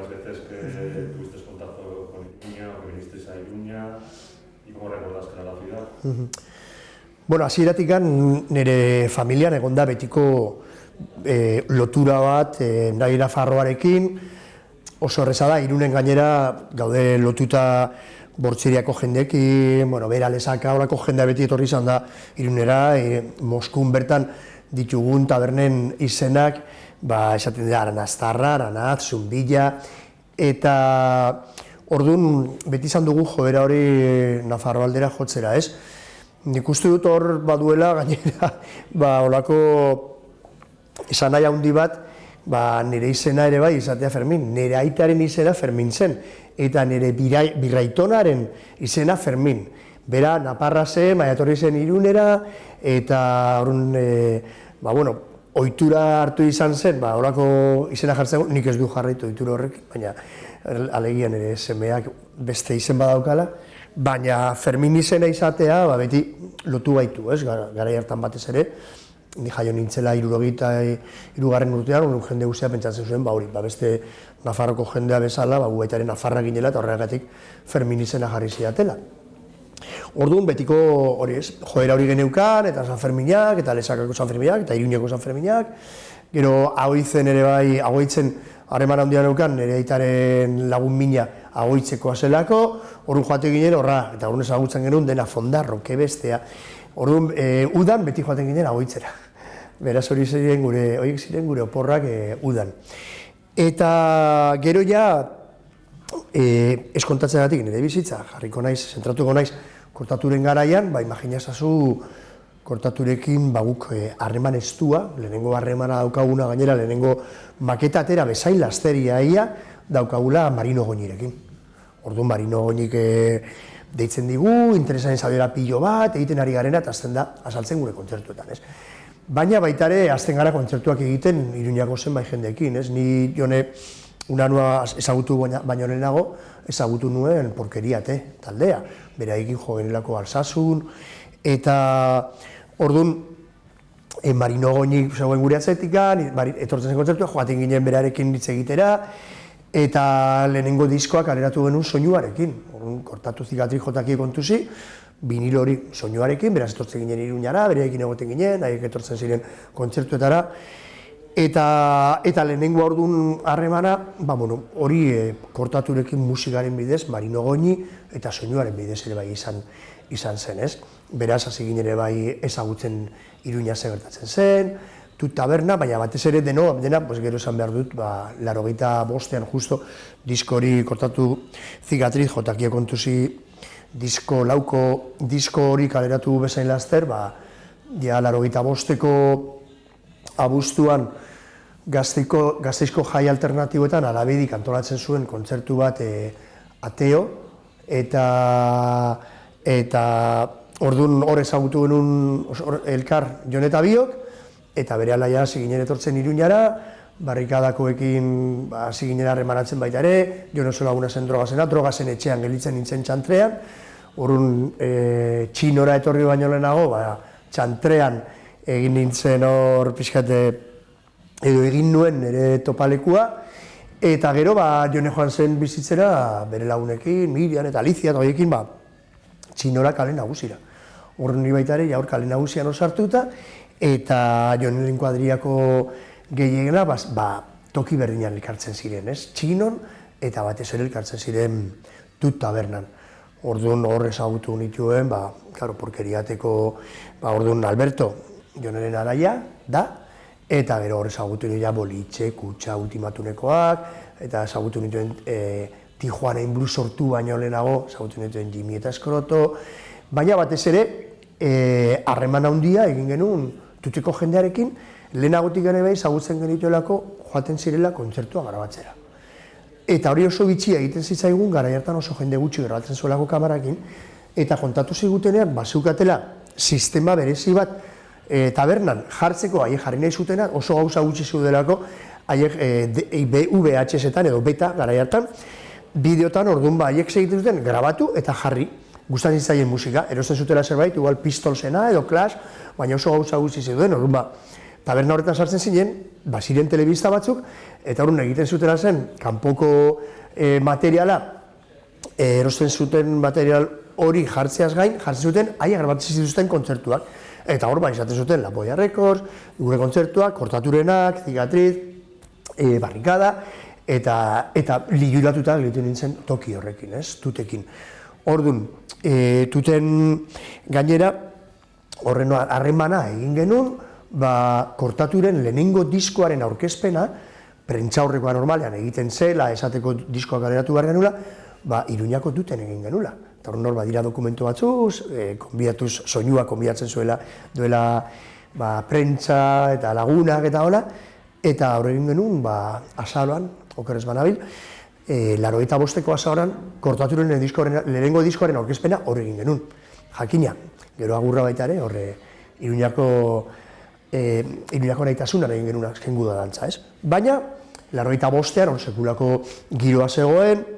las veces que tuviste contacto con Iruña o que viniste a Iruña y cómo recordás que era la ciudad. Bueno, hasieratik nire familian egon da betiko lotura bat nahi Nafarroarekin, oso erreza da, Irunen gainera gaude lotuta Bortziriako jendeekin, bera lesaka horako jendea beti etorri izan da Irunera, Moskun bertan ditugun tabernen izenak, esaten dira Aranaztarra, Aranaz, Zumbilla, eta orduan beti izan dugu joera hori Nafarro aldera jotzera, ez? Nik uste dut hor baduela gainera, holako esan nahi handi bat, nire izena ere bai izatea Fermin, nire aitaren izena Fermin zen, eta nire birraitonaren izena Fermin. Bera, Naparra zen, maiatorri zen Irunera, eta ohitura hartu izan zen, horako izena jartzen, nik ez du jarraitu ohitura horrek, baina alegian ere semeak beste izen badaukala, baina Fermin izena izatea beti lotu gaitu, garai hartan batez ere, ni jaio nintzela 63. urtean, jende guztia pentsatzen zuen, beste Nafarroko jendea bezala, gu baita ere Nafarra ginela eta horregatik Fermin izena jarri zidatela. Orduan betiko hori joera hori geneukan, eta San Ferminak, eta Lesakako San Ferminak, eta Iruñeko San Ferminak, gero Agoitzen ere bai, Agoitzen harreman handia neukan, nire aitaren lagun mina Agoitzeko azelako, orduan joate ginen horra, eta orduan ezagutzen genuen dena Fondarro, Kebestea, orduan udan beti joaten ginen Agoitzera. Beraz horiek ziren gure oporrak udan. Eta gero ja, ez kontatzeagatik nire bizitza, jarriko naiz, zentratuko naiz, kortaturen garaian, imaginazazu kortaturekin guk harreman estua, lehenengo harremana daukaguna gainera, lehenengo maketatera bezain lasteria ia, daukagula Marino Goñirekin. Orduan Marino Goñik deitzen digu, interesaren zaudera pilo bat, egiten ari garena, eta azten da, azaltzen gure kontzertuetan, ez? Baina baita ere, azten gara kontzertuak egiten Iruñako zenbait jendeekin, ez? Ni jone, unanua ezagutu baino lehenago, ezagutu nuen Porkeriate taldea, beraiekin jo genelako Alsasun, eta orduan Marino Goñik zegoen gure atzetikan, etortzen zen kontzertua, joaten ginen berarekin hitz egitera, eta lehenengo diskoak kaleratu genuen soinuarekin. Kortatu Zikatri jotakie kontuzi, vinil hori soinuarekin, beraz etortzen ginen Iruñara, berarekin egoten ginen, haiek etortzen ziren kontzertuetara, eta lehenengo orduan harremana, hori kortaturekin musikaren bidez, Marino Goñi eta soinuaren bidez ere bai izan zen, ez? Beraz, hasi ginen ere bai ezagutzen Iruña ze gertatzen zen, Tut Taberna, baina batez ere dena, gero esan behar dut, 85ean justo disko hori kortatu Zikatriz, jotakie kontuzi lauko disko hori kaleratu bezain laster, 85eko abuztuan Gasteizko jai alternatiboetan Arabidik antolatzen zuen kontzertu bat ateo, eta orduan hor ezagutu genuen elkar Jon eta biok, eta berehala hasi ginen etortzen Iruñara, barrikadakoekin hasi ginen harremanatzen baita ere, Jon oso laguna zen drogazen etxean gelditzen nintzen txantrean, orduan txinora etorri baino lehenago, txantrean egin nintzen hor pixkate edo egin nuen nire topalekua, eta gero Jone joan zen bizitzera bere lagunekin, Miriam eta Alicia eta horiekin txinora kale nagusira. Horren ni baita ere, hor kale nagusian osartuta, eta Joneren kuadriako gehiagena toki berdinan elkartzen ziren, ez? Txinon eta batez ere elkartzen ziren Tut Tabernan. Orduan hor ezagutu nituen, Porkeriateko, orduan Alberto, Joneren araia da, eta gero hor ezagutu nituen Bolitxe, Kutxa, Ultimatunekoak, eta ezagutu nituen Tijuanain Blues sortu baino lehenago, ezagutu nituen Jimmy eta Eskroto, baina batez ere, harreman handia egin genuen Tuteko jendearekin, lehenagotik ere bai ezagutzen genituelako joaten zirela kontzertua grabatzera. Eta hori oso bitxia egiten zitzaigun, garai hartan oso jende gutxi grabatzen zuelako kamerakin, eta kontatu zigutenean, zeukatela sistema berezi bat tabernan jartzeko, haiek jarri nahi zutenak, oso gauza gutxi zeudelako, haiek VHS-etan edo beta garai hartan, bideotan orduan haiek segiten zuten grabatu eta jarri, gustatzen zitzaien musika, erosten zutela zerbait, igual Pistolsena edo Clash, baina oso gauza gutxi zeuden, orduan taberna horretan sartzen zinen, ziren telebista batzuk, eta horren egiten zutena zen, kanpoko materiala, erosten zuten material hori jartzeaz gain, jartzen zuten, aia grabatzen zituzten kontzertuak. Eta hor, izaten zuten La Polla Records, gure kontzertuak, Kortaturenak, Cicatriz, Barrikada, eta liguratuta gelditu nintzen toki horrekin, tutekin. Orduan, tuten gainera, horren harremana egin genuen, Kortaturen lehenengo diskoaren aurkezpena, prentsaurrekoa normalean egiten zela, esateko diskoak galeratu behar genuela, Iruñako duten egin genuela. Eta hor badira dokumentu batzuz, konbidatuz, soinua konbidatzen duela prentsa eta lagunak eta hola, eta hor egin genuen, azaroan, okerrez banabil, 85ko azaroan, Kortaturen lehenengo diskoaren aurkezpena hor egin genuen. Jakina, gero agurra baita ere, horre Iruñako nahitasunan egin genuen azken guda dantza, ez? Baina, 85ean, hor sekulako giroa zegoen,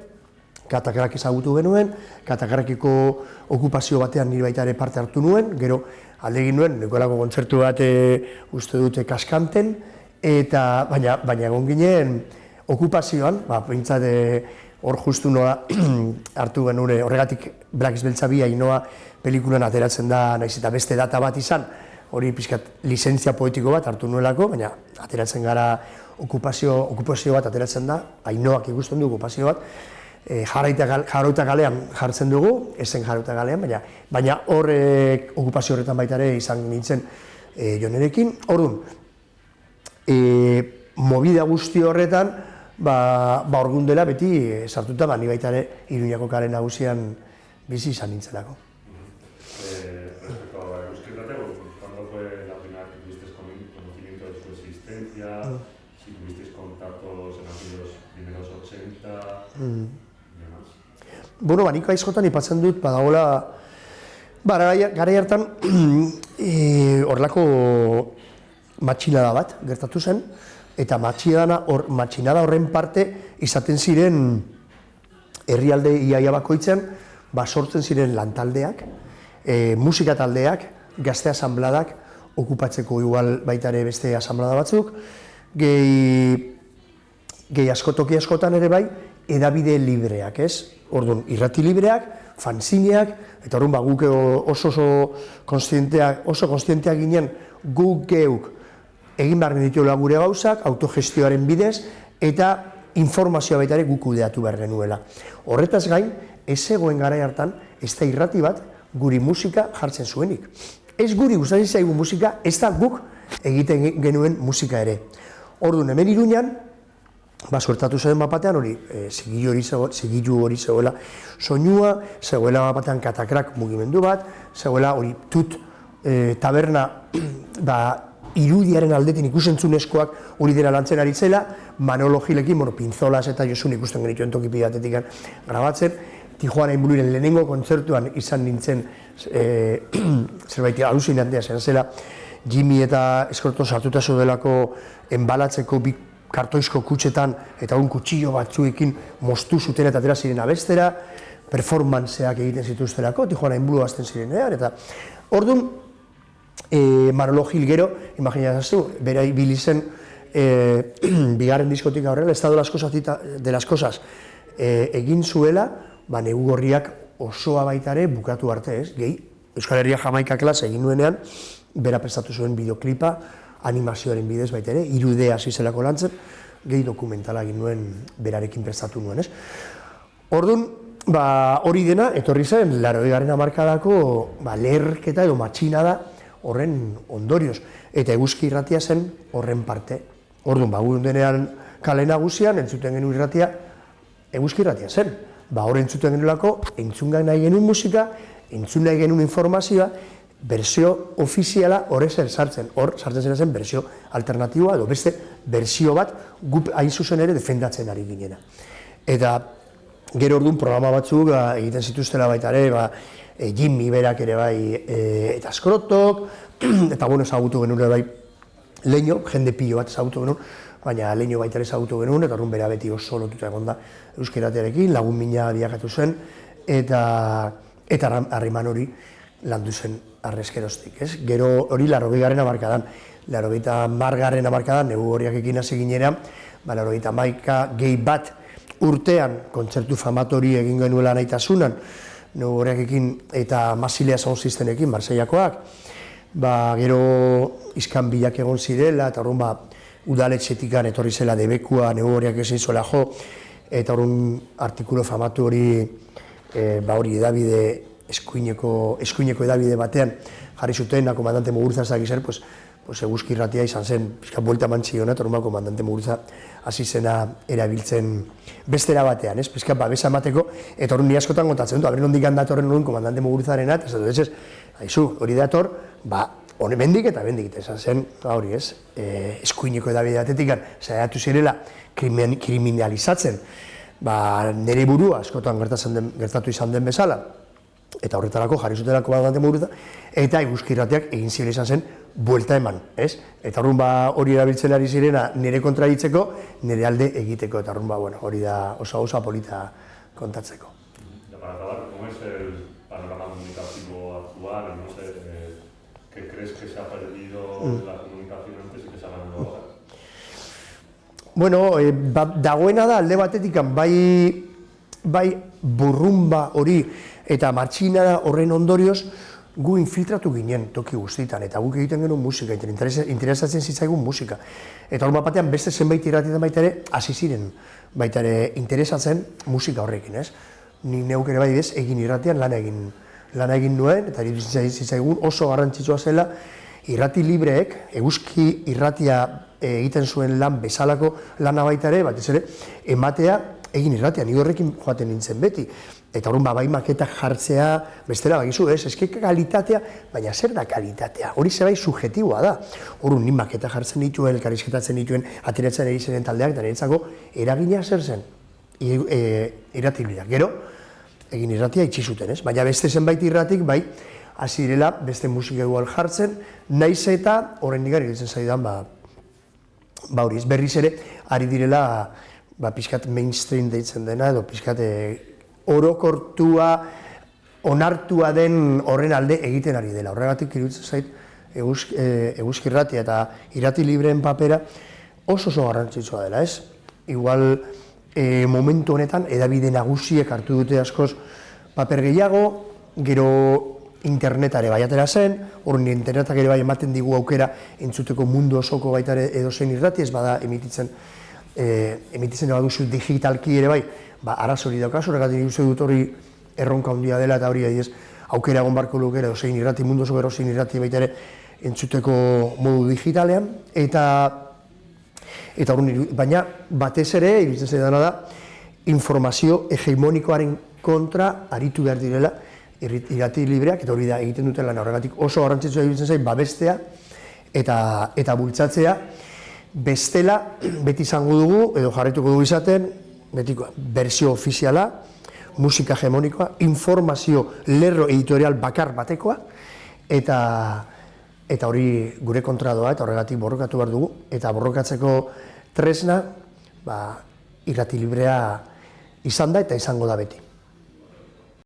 Katakrak ezagutu genuen, Katakarrakiko okupazio batean nire baita ere parte hartu nuen, gero aldegin nuen, nekolako kontzertu bat uste dute Kaskanten, baina egon ginen okupazioan, pentsat hor justu noa hartu genuen, horregatik Black Beltza bi Ainoa pelikulan ateratzen da, naiz eta beste data bat izan, hori pixkat lizentzia poetiko bat hartu nuelako, baina ateratzen gara okupazio bat ateratzen da, Ainoak ikusten du okupazio bat, Jarauta Galean jartzen dugu, esen Jarauta Galean, baina horrek okupazio horretan baita ere izan nintzen Jonerekin. Orduan, movida guzti horretan, orduan dela beti sartuta, ni baita ere Iruñako kale nagusian bizi izan nintzelako. Respecto a Euskirratia, ¿cuándo fue la primera vez que tuvisteis conocimiento de su existencia? Si tuvisteis contactos en aquellos primeros 80... Bueno, nik aizkotan ipatzen dut, badagoela, garai hartan horrelako matxinada bat gertatu zen, eta matxinada horren parte izaten ziren herrialde iaia bakoitzen, sortzen ziren lantaldeak, musika taldeak, gazte asambladak, okupatzeko igual baita ere beste asamblada batzuk, gehi toki askotan ere bai, edabide libreak, ez? Orduan, irrati libreak, fanzineak, eta orduan guk oso konstienteak ginen guk geuk egin behar genituela gure gauzak, autogestioaren bidez, eta informazioa baita ere guk kudeatu behar genuela. Horretaz gain, ez zegoen garai hartan, ez da irrati bat guri musika jartzen zuenik. Ez guri gustatzen zaigu musika, ez da guk egiten genuen musika ere. Orduan, hemen Iruñan, suertatu zen batean hori, zigilu hori zegoela soinua, zegoela batean Katakrak mugimendu bat, zegoela hori tut taberna irudiaren aldetin ikusentzunezkoak hori dela lantzen ari zela, Manolo Gilekin, Pinzolas eta Josun ikusten genituen toki pidatetik grabatzen, Tijuana Inbuluren lehenengo kontzertuan izan nintzen zerbait aluzinantea zen zela, Jimmy eta Eskorto sartuta zeudelako enbalatzeko bi kartoizko kutxetan eta un kutxillo batzuekin moztu zuten eta atera ziren abestera, performanceak egiten zituztelako, Tijuana Inbulu azten zirenean, eta orduan, Manolo Gil gero, imaginazazu, bera ibili zen bigarren diskotik aurrera, Estado de las Cosas egin zuela, negu gorriak osoa baitare bukatu arte, ez? Gehi, Euskal Herria Jamaika klase egin nuenean, bera prestatu zuen bideoklipa, animazioaren bidez baita ere, 3D hasi zelako lantzen, gehi dokumentala egin nuen berarekin prestatu nuen, ez? Orduan, hori dena, etorri zen, 80. hamarkadako leherketa edo matxinada horren ondorioz, eta Eguzki irratia zen horren parte. Orduan, guen denean kale nagusian, entzuten genuen irratia, Eguzki irratia zen. Hor entzuten genuelako, entzun nahi genuen musika, entzun nahi genuen informazioa, bersio ofiziala hor ezer sartzen, hor sartzen zen bersio alternatiboa edo beste bersio bat gup hain zuzen ere defendatzen ari ginena. Eta gero orduan programa batzuk egiten zituztela baita ere, Jimmy berak ere bai, eta Skrotok, eta ezagutu genuen bai Leño, jende pilo bat ezagutu genuen, baina Leño baita ere ezagutu genuen, eta orduan bera beti oso lotuta egon da euskeratearekin, lagun mina biakatu zen, eta harreman hori landu zen arrezkeroztik, ez? Gero hori 80. hamarkadan. margarren hamarkadan, negu horiak ekin hasi ginera, 91 gehi bat urtean kontzertu famatori egin genuela nahitasunan, negu horiak ekin eta Masilea Sound Systemekin, Marseillakoak, gero iskanbilak egon zirela, eta horren udaletxetikan etorri zela debekua, negu horiak ezin zola jo, eta horren artikulo famatu hori edabide, eskuineko edabide batean jarri zuten, komandante Muguruza zagizer, Eguzki Irratia izan zen, pixka buelta mantzi hona, eta komandante Muguruza hasi zena erabiltzen bestera batean, pixka babesa emateko, eta horren ni askotan kontatzen dut, nondik handatorren nuen komandante Muguruzarena, eta ez dut, hori dator, hone bendik eta bendik, izan zen, hori ez, eskuineko edabide batetik, saiatu zirela kriminalizatzen, nire burua askotan gertatu izan den bezala, eta horretarako jarri zutelako komandante Muguruza, eta Eguzki Irratiak egin zile izan zen buelta eman, ez? Eta horren hori erabiltzen ari zirena nire kontraditzeko, nire alde egiteko, eta horren hori da oso polita kontatzeko. Para acabar, ¿cómo es el panorama comunicativo actual? No sé, ¿qué crees que se ha perdido de la comunicación antes y que se ha ganado ahora? Bueno, dagoena da alde batetik, bai burrumba hori eta martxinada horren ondorioz gu infiltratu ginen toki guztietan, eta guk egiten genuen musika, interesatzen zitzaigun musika. Eta hor batean beste zenbait irratietan baita ere hasi ziren baita ere interesatzen musika horrekin, ez? Ni neuk ere bai egin irratian lana egin nuen, eta zitzaigun oso garrantzitsua zela irrati libreek, Eguzki Irratia egiten zuen lan bezalako lana baita ere, batez ere, ematea egin irratia, ni horrekin joaten nintzen beti. Eta horren bai maketak jartzea, bestela bagizu, eske kalitatea, baina zer da kalitatea? Hori zebai subjetiboa da. Horren ni maketak jartzen dituen, elkarrizketatzen dituen, ateratzen ari zenen taldeak, eta niretzako eragina zer zen? Irrati libreak. Gero, egin irratia itxi zuten, ez? Baina beste zenbait irratik, bai, hasi direla beste musika igual jartzen, naiz eta horren nigar iruditzen zaidan, hori, berriz ere, ari direla, pixkat mainstream deitzen dena, edo pixkat orokortua, onartua den horren alde egiten ari dela. Horregatik iruditzen zait Eguzki Irratia eta irrati libreen papera oso garrantzitsua dela, ez? Igual momentu honetan edabide nagusiek hartu dute askoz paper gehiago, gero internetare bai atera zen, horren internetak ere bai ematen digu aukera entzuteko mundu osoko baita edozein irrati, ez bada emititzen baduzu digitalki ere bai, arazo hori daukazu, horregatik uste dut hori erronka handia dela eta hori aukera egon barko lukera edozein irrati, mundu osoko edozein irrati baita ere entzuteko modu digitalean, baina batez ere, iruditzen zaidana da, informazio hegemonikoaren kontra aritu behar direla irrati libreak, eta hori da egiten duten lan horregatik oso garrantzitsua iruditzen zaid babestea eta bultzatzea, bestela beti izango dugu, edo jarrituko dugu izaten, betiko, berzio ofiziala, musika hegemonikoa, informazio lerro editorial bakar batekoa, eta hori gure kontra doa, eta horregatik borrokatu behar dugu, eta borrokatzeko tresna, irrati librea izan da eta izango da beti.